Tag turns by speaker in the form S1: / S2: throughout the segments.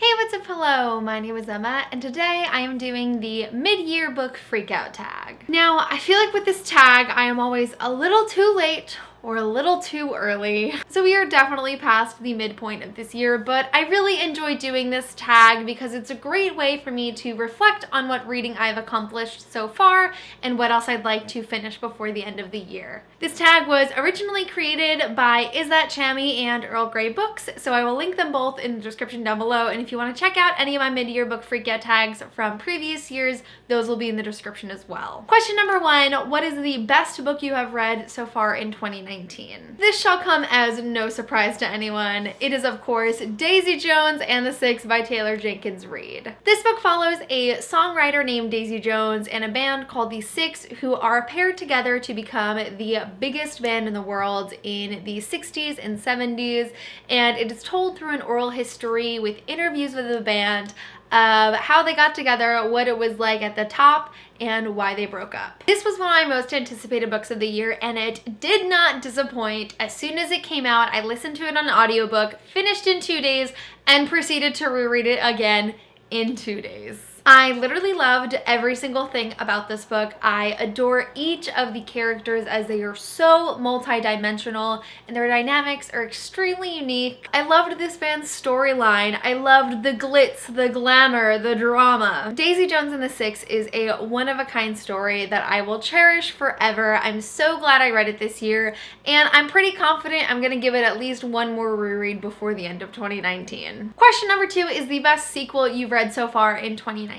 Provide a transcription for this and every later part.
S1: Hey, what's up? Hello, my name is Emma, and today I am doing the mid-year book freakout tag. Now, I feel like with this tag, I am always a little too late or a little too early. So we are definitely past the midpoint of this year, but I really enjoy doing this tag because it's a great way for me to reflect on what reading I've accomplished so far and what else I'd like to finish before the end of the year. This tag was originally created by Is That Chammy and Earl Grey Books, so I will link them both in the description down below, and if you want to check out any of my mid-year book freakout tags from previous years, those will be in the description as well. Question number 1, what is the best book you have read so far in 2019? This shall come as no surprise to anyone. It is, of course, Daisy Jones and the Six by Taylor Jenkins Reid. This book follows a songwriter named Daisy Jones and a band called the Six, who are paired together to become the biggest band in the world in the 60s and 70s, and it is told through an oral history with interviews with the band of how they got together, what it was like at the top, and why they broke up. This was one of my most anticipated books of the year, and it did not disappoint. As soon as it came out, I listened to it on an audiobook, finished in 2 days, and proceeded to reread it again in 2 days. I literally loved every single thing about this book. I adore each of the characters as they are so multi-dimensional and their dynamics are extremely unique. I loved this band's storyline. I loved the glitz, the glamour, the drama. Daisy Jones and the Six is a one-of-a-kind story that I will cherish forever. I'm so glad I read it this year, and I'm pretty confident I'm gonna give it at least one more reread before the end of 2019. Question number 2 is the best sequel you've read so far in 2019.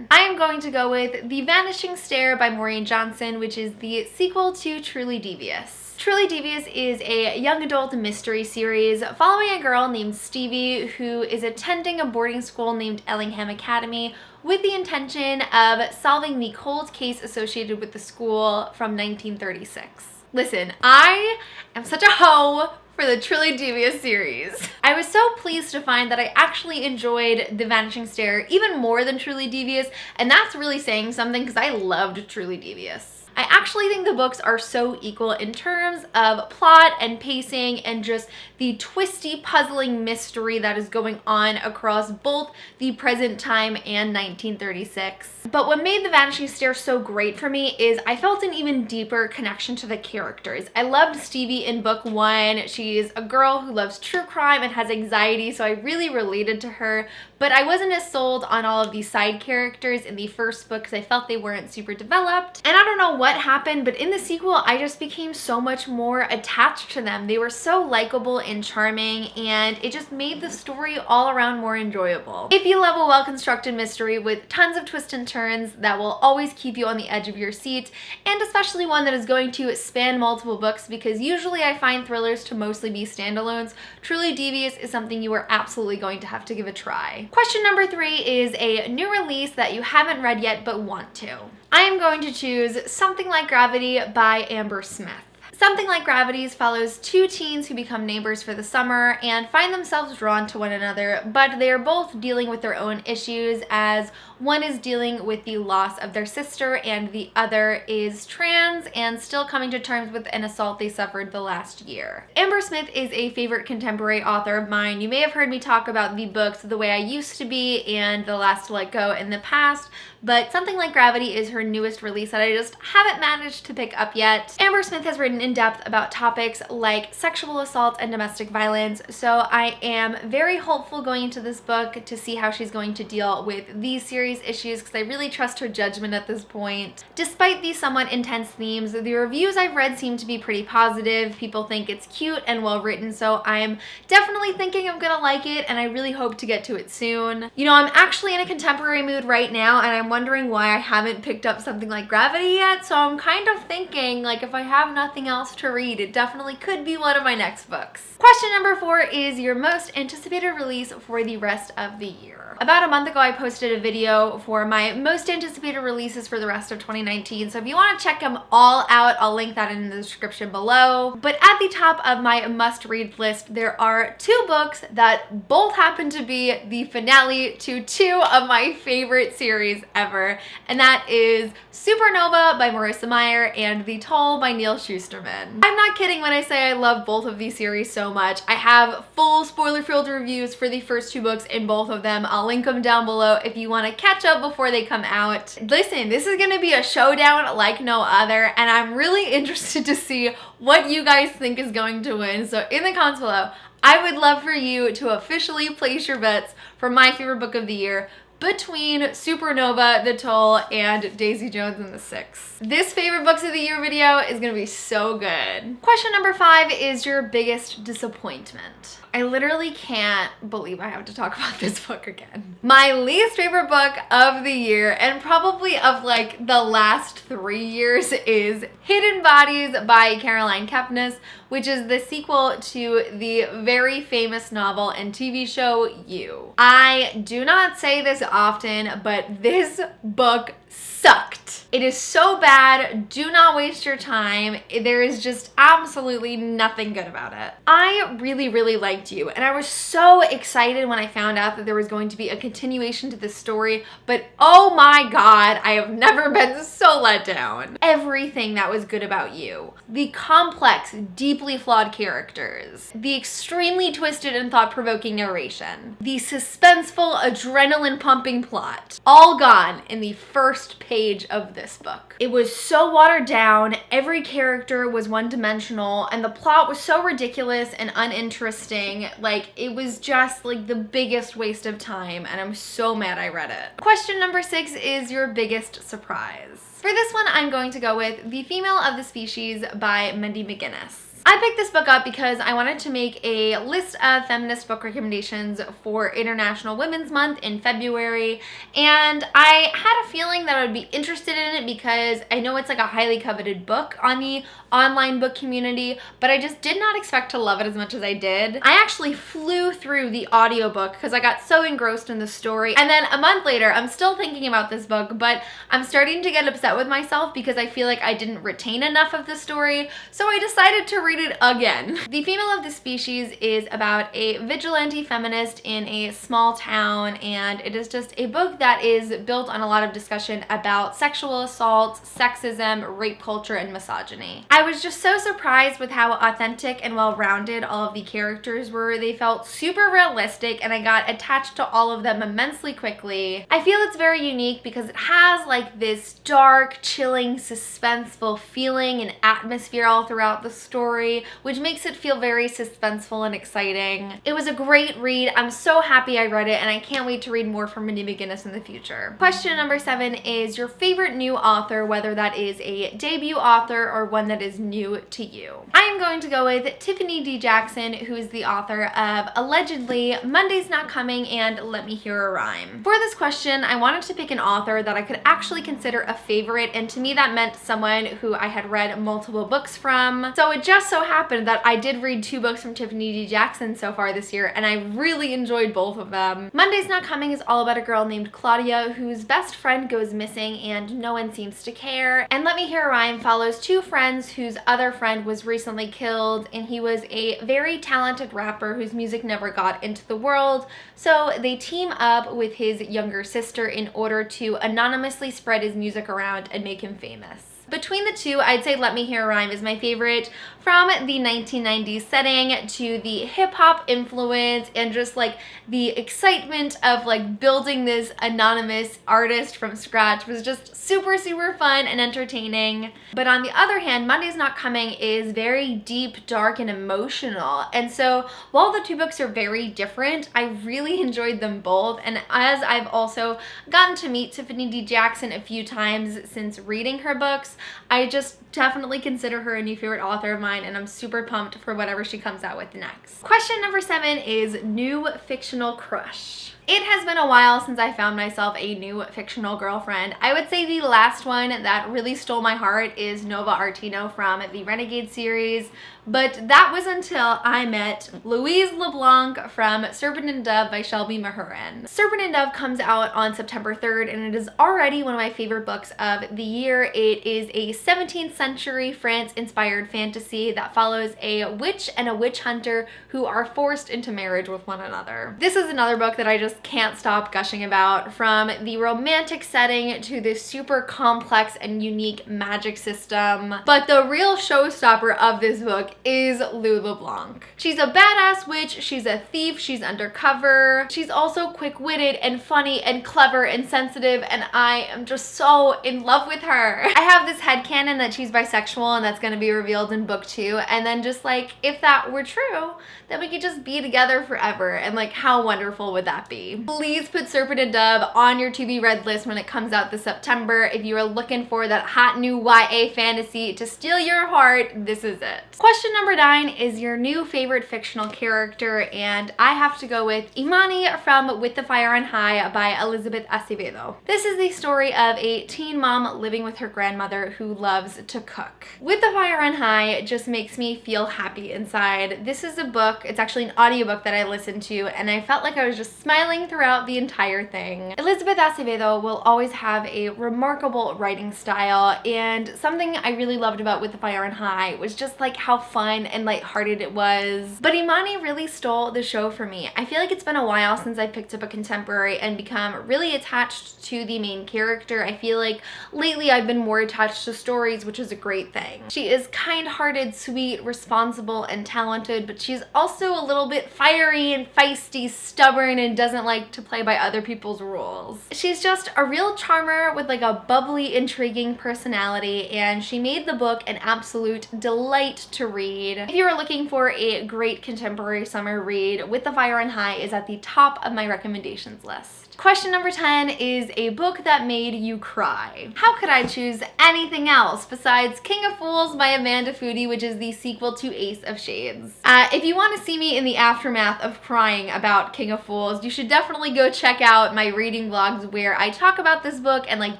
S1: I am going to go with The Vanishing Stair by Maureen Johnson, which is the sequel to Truly Devious. Truly Devious is a young adult mystery series following a girl named Stevie who is attending a boarding school named Ellingham Academy with the intention of solving the cold case associated with the school from 1936. Listen, I am such a hoe for the Truly Devious series. I was so pleased to find that I actually enjoyed The Vanishing Stair even more than Truly Devious, and that's really saying something because I loved Truly Devious. I actually think the books are so equal in terms of plot and pacing and just the twisty, puzzling mystery that is going on across both the present time and 1936. But what made The Vanishing Stair so great for me is I felt an even deeper connection to the characters. I loved Stevie in book 1. She's a girl who loves true crime and has anxiety, so I really related to her, but I wasn't as sold on all of these side characters in the first book because I felt they weren't super developed. And I don't know what happened, but in the sequel, I just became so much more attached to them. They were so likable and charming, and it just made the story all around more enjoyable. If you love a well-constructed mystery with tons of twists and turns that will always keep you on the edge of your seat, and especially one that is going to span multiple books, because usually I find thrillers to mostly be standalones, Truly Devious is something you are absolutely going to have to give a try. Question number 3 is a new release that you haven't read yet but want to. I am going to choose Something Like Gravity by Amber Smith. Something Like Gravity follows 2 teens who become neighbors for the summer and find themselves drawn to one another, but they are both dealing with their own issues, as one is dealing with the loss of their sister and the other is trans and still coming to terms with an assault they suffered the last year. Amber Smith is a favorite contemporary author of mine. You may have heard me talk about the books The Way I Used to Be and The Last to Let Go in the past, but Something Like Gravity is her newest release that I just haven't managed to pick up yet. Amber Smith has written in depth about topics like sexual assault and domestic violence, so I am very hopeful going into this book to see how she's going to deal with these series issues because I really trust her judgment at this point. Despite these somewhat intense themes, the reviews I've read seem to be pretty positive. People think it's cute and well written, so I'm definitely thinking I'm gonna like it, and I really hope to get to it soon. You know, I'm actually in a contemporary mood right now, and I'm wondering why I haven't picked up Something Like Gravity yet, so I'm kind of thinking, like, if I have nothing else to read, it definitely could be one of my next books. Question number 4 is your most anticipated release for the rest of the year. About a month ago, I posted a video for my most anticipated releases for the rest of 2019, so if you want to check them all out, I'll link that in the description below. But at the top of my must-read list, there are 2 books that both happen to be the finale to 2 of my favorite series ever, and that is Supernova by Marissa Meyer and The Toll by Neil Shusterman. fisherman. I'm not kidding when I say I love both of these series so much. I have full spoiler-filled reviews for the first 2 books in both of them. I'll link them down below if you want to catch up before they come out. Listen, this is gonna be a showdown like no other, and I'm really interested to see what you guys think is going to win. So in the comments below, I would love for you to officially place your bets for my favorite book of the year between Supernova, The Toll, and Daisy Jones and the Six. This favorite books of the year video is gonna be so good. Question number 5 is your biggest disappointment. I literally can't believe I have to talk about this book again. My least favorite book of the year, and probably of like the last 3 years, is Hidden Bodies by Caroline Kepnes, which is the sequel to the very famous novel and TV show You. I do not say this often, but this book sucked. It is so bad. Do not waste your time. There is just absolutely nothing good about it. I really liked You, and I was so excited when I found out that there was going to be a continuation to this story, but oh my god, I have never been so let down. Everything that was good about You, the complex, deeply flawed characters, the extremely twisted and thought-provoking narration, the suspenseful, adrenaline-pumping plot, all gone in the first page of this book. It was so watered down, every character was one-dimensional, and the plot was so ridiculous and uninteresting. Like, it was just like the biggest waste of time, and I'm so mad I read it. Question number 6 is your biggest surprise. For this one, I'm going to go with The Female of the Species by Mindy McGinnis. I picked this book up because I wanted to make a list of feminist book recommendations for International Women's Month in February, and I had a feeling that I would be interested in it because I know it's like a highly coveted book on the online book community, but I just did not expect to love it as much as I did. I actually flew through the audiobook because I got so engrossed in the story, and then a month later, I'm still thinking about this book, but I'm starting to get upset with myself because I feel like I didn't retain enough of the story, so I decided to read it again. The Female of the Species is about a vigilante feminist in a small town, and it is just a book that is built on a lot of discussion about sexual assault, sexism, rape culture, and misogyny. I was just so surprised with how authentic and well-rounded all of the characters were. They felt super realistic, and I got attached to all of them immensely quickly. I feel it's very unique because it has like this dark, chilling, suspenseful feeling and atmosphere all throughout the story, which makes it feel very suspenseful and exciting. It was a great read. I'm so happy I read it, and I can't wait to read more from Mindy McGinnis in the future. Question number 7 is your favorite new author, whether that is a debut author or one that is new to you. I am going to go with Tiffany D. Jackson, who is the author of allegedly Monday's Not Coming and Let Me Hear a Rhyme. For this question, I wanted to pick an author that I could actually consider a favorite, and to me that meant someone who I had read multiple books from. So it just so happened that I did read 2 books from Tiffany D. Jackson so far this year, and I really enjoyed both of them. Monday's Not Coming is all about a girl named Claudia whose best friend goes missing and no one seems to care. And Let Me Hear a Rhyme follows 2 friends whose other friend was recently killed, and he was a very talented rapper whose music never got into the world, so they team up with his younger sister in order to anonymously spread his music around and make him famous. Between the two, I'd say Let Me Hear a Rhyme is my favorite, from the 1990s setting to the hip-hop influence and just like the excitement of like building this anonymous artist from scratch was just super fun and entertaining. But on the other hand, Monday's Not Coming is very deep, dark, and emotional, and so while the 2 books are very different, I really enjoyed them both. And as I've also gotten to meet Tiffany D. Jackson a few times since reading her books, I just definitely consider her a new favorite author of mine, and I'm super pumped for whatever she comes out with next. Question number 7 is new fictional crush. It has been a while since I found myself a new fictional girlfriend. I would say the last one that really stole my heart is Nova Artino from the Renegade series, but that was until I met Louise LeBlanc from Serpent and Dove by Shelby Mahurin. Serpent and Dove comes out on September 3rd, and it is already one of my favorite books of the year. It is a 17th century France-inspired fantasy that follows a witch and a witch hunter who are forced into marriage with one another. This is another book that I just can't stop gushing about, from the romantic setting to the super complex and unique magic system. But the real showstopper of this book is Lou LeBlanc. She's a badass witch, she's a thief, she's undercover, she's also quick-witted and funny and clever and sensitive, and I am just so in love with her. I have this headcanon that she's bisexual, and that's going to be revealed in book 2, and then just like, if that were true, then we could just be together forever, and like, how wonderful would that be? Please put Serpent and Dove on your to be read list when it comes out this September. If you are looking for that hot new YA fantasy to steal your heart, this is it. Question number 9 is your new favorite fictional character, and I have to go with Imani from With the Fire on High by Elizabeth Acevedo. This is the story of a teen mom living with her grandmother who loves to cook. With the Fire on High just makes me feel happy inside. This is a book, it's actually an audiobook that I listened to, and I felt like I was just smiling throughout the entire thing. Elizabeth Acevedo will always have a remarkable writing style, and something I really loved about With the Fire on High was just like how fun and lighthearted it was. But Imani really stole the show for me. I feel like it's been a while since I picked up a contemporary and become really attached to the main character. I feel like lately I've been more attached to stories, which is a great thing. She is kind-hearted, sweet, responsible, and talented, but she's also a little bit fiery and feisty, stubborn, and doesn't like to play by other people's rules. She's just a real charmer with like a bubbly, intriguing personality, and she made the book an absolute delight to read. If you are looking for a great contemporary summer read, With the Fire on High is at the top of my recommendations list. Question number 10 is a book that made you cry. How could I choose anything else besides King of Fools by Amanda Foody, which is the sequel to Ace of Shades? If you want to see me in the aftermath of crying about King of Fools, you should definitely go check out my reading vlogs where I talk about this book and like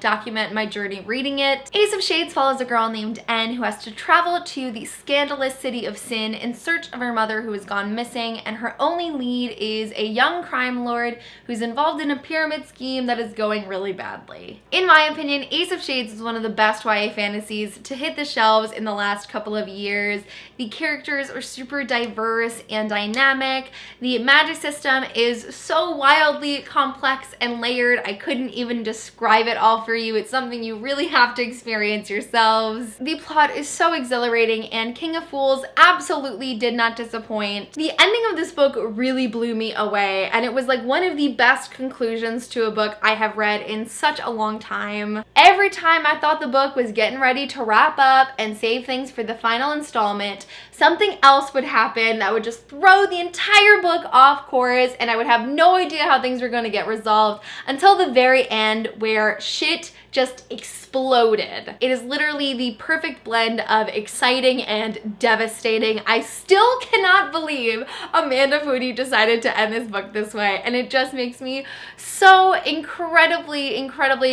S1: document my journey reading it. Ace of Shades follows a girl named N who has to travel to the scandalous city of Sin in search of her mother who has gone missing, and her only lead is a young crime lord who's involved in a pyramid scheme that is going really badly. In my opinion, Ace of Shades is one of the best YA fantasies to hit the shelves in the last couple of years. The characters are super diverse and dynamic. The magic system is so wildly complex and layered, I couldn't even describe it all for you. It's something you really have to experience yourselves. The plot is so exhilarating, and King of Fools absolutely did not disappoint. The ending of this book really blew me away, and it was like one of the best conclusions to a book I have read in such a long time. Every time I thought the book was getting ready to wrap up and save things for the final installment, something else would happen that would just throw the entire book off course, and I would have no idea how things were going to get resolved until the very end, where shit just exploded. It is literally the perfect blend of exciting and devastating. I still cannot believe Amanda Foody decided to end this book this way, and it just makes me so incredibly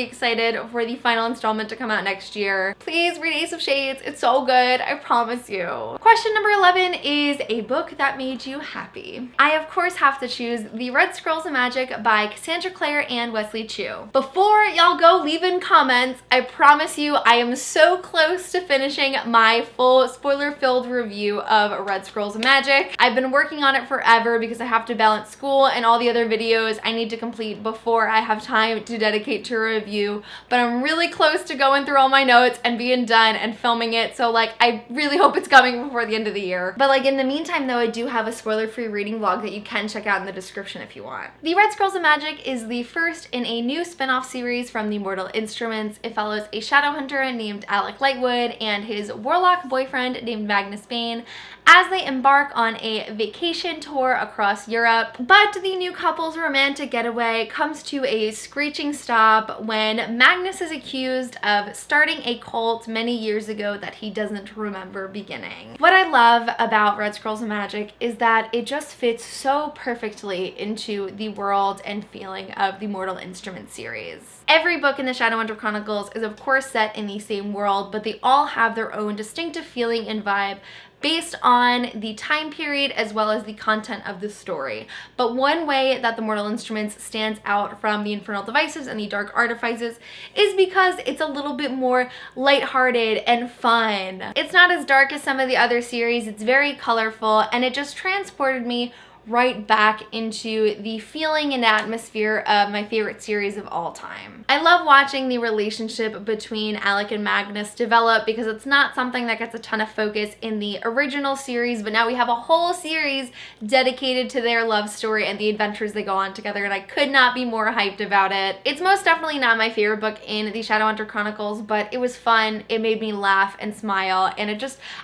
S1: excited for the final installment to come out next year. Please read Ace of Shades. It's so good, I promise you. Question number 11 is a book that made you happy. I of course have to choose The Red Scrolls of Magic by Cassandra Clare and Wesley Chu. Before y'all go leaving comments, I promise you I am so close to finishing my full spoiler-filled review of Red Scrolls of Magic. I've been working on it forever because I have to balance school and all the other videos I need to complete before I have time to dedicate to a review, but I'm really close to going through all my notes and being done and filming it, so like I really hope it's coming before the end of the year. But like in the meantime though, I do have a spoiler-free reading vlog that you can check out in the description if you want. The Red Scrolls of Magic is the first in a new spin-off series from the Mortal Instruments. It follows a shadow hunter named Alec Lightwood and his warlock boyfriend named Magnus Bane as they embark on a vacation tour across Europe. But the new couple's romantic getaway comes to a screeching stop when Magnus is accused of starting a cult many years ago that he doesn't remember beginning. What I love about Red Scrolls of Magic is that it just fits so perfectly into the world and feeling of the Mortal Instruments series. Every book in the Shadowhunter Chronicles is of course set in the same world, but they all have their own distinctive feeling and vibe based on the time period as well as the content of the story. But one way that the Mortal Instruments stands out from the Infernal Devices and the Dark Artifices is because it's a little bit more lighthearted and fun. It's not as dark as some of the other series, it's very colorful, and it just transported me right back into the feeling and atmosphere of my favorite series of all time. I love watching the relationship between Alec and Magnus develop because it's not something that gets a ton of focus in the original series, but now we have a whole series dedicated to their love story and the adventures they go on together, and I could not be more hyped about it. It's most definitely not my favorite book in the Shadowhunter Chronicles, but it was fun, it made me laugh and smile, and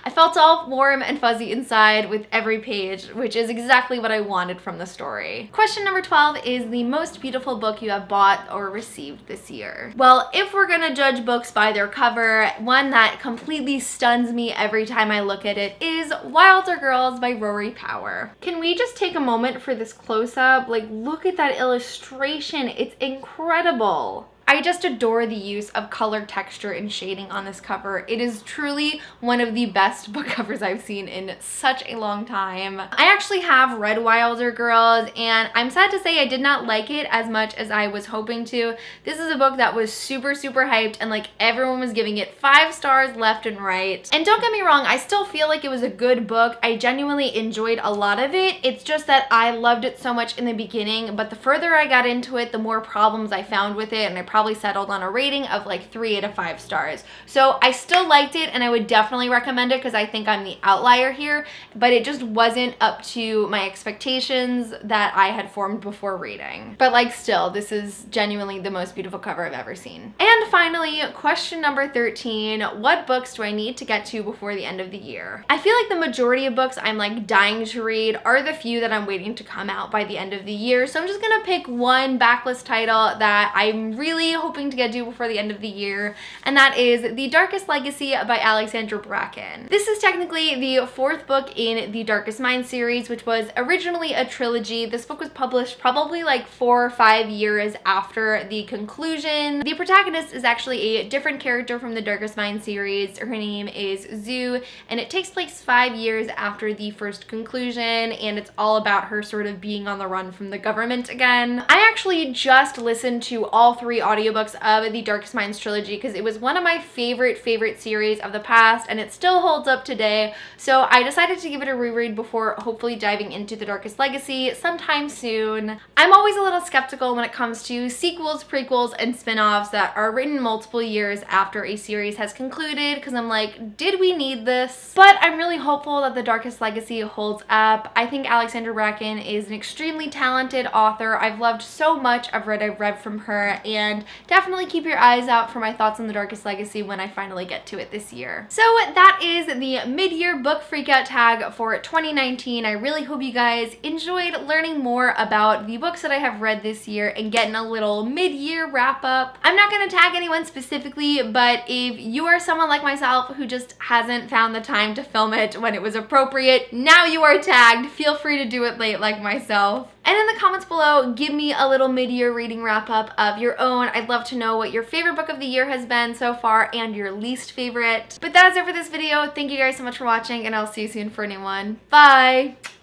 S1: I felt all warm and fuzzy inside with every page, which is exactly what I wanted from the story. Question number 12 is the most beautiful book you have bought or received this year. Well, if we're gonna judge books by their cover, one that completely stuns me every time I look at it is Wilder Girls by Rory Power. Can we just take a moment for this close-up? Like, look at that illustration, it's incredible. I just adore the use of color, texture, and shading on this cover. It is truly one of the best book covers I've seen in such a long time. I actually have read Wilder Girls, and I'm sad to say I did not like it as much as I was hoping to. This is a book that was super hyped, and like everyone was giving it 5 stars left and right. And don't get me wrong, I still feel like it was a good book. I genuinely enjoyed a lot of it. It's just that I loved it so much in the beginning, but the further I got into it, the more problems I found with it, and I probably settled on a rating of like 3 out of 5 stars. So I still liked it, and I would definitely recommend it because I think I'm the outlier here, but it just wasn't up to my expectations that I had formed before reading. But like still, this is genuinely the most beautiful cover I've ever seen. And finally, question number 13, what books do I need to get to before the end of the year? I feel like the majority of books I'm like dying to read are the few that I'm waiting to come out by the end of the year. So I'm just gonna pick one Backless title that I'm really hoping to get to before the end of the year, and that is The Darkest Legacy by Alexandra Bracken. This is technically the 4th book in the Darkest Mind series, which was originally a trilogy. This book was published probably like 4 or 5 years after the conclusion. The protagonist is actually a different character from the Darkest Mind series. Her name is Zoo, and it takes place 5 years after the first conclusion, and it's all about her sort of being on the run from the government again. I actually just listened to all 3 audiobooks of the Darkest Minds trilogy because it was one of my favorite series of the past, and it still holds up today. So I decided to give it a reread before hopefully diving into The Darkest Legacy sometime soon. I'm always a little skeptical when it comes to sequels, prequels, and spin-offs that are written multiple years after a series has concluded, because I'm like, did we need this? But I'm really hopeful that The Darkest Legacy holds up. I think Alexandra Bracken is an extremely talented author. I've loved so much I've read from her, and definitely keep your eyes out for my thoughts on The Darkest Legacy when I finally get to it this year. So that is the mid-year book freakout tag for 2019. I really hope you guys enjoyed learning more about the books that I have read this year and getting a little mid-year wrap up. I'm not going to tag anyone specifically, but if you are someone like myself who just hasn't found the time to film it when it was appropriate, now you are tagged. Feel free to do it late like myself. And in the comments below, give me a little mid-year reading wrap-up of your own. I'd love to know what your favorite book of the year has been so far and your least favorite. But that is it for this video. Thank you guys so much for watching, and I'll see you soon for a new one. Bye!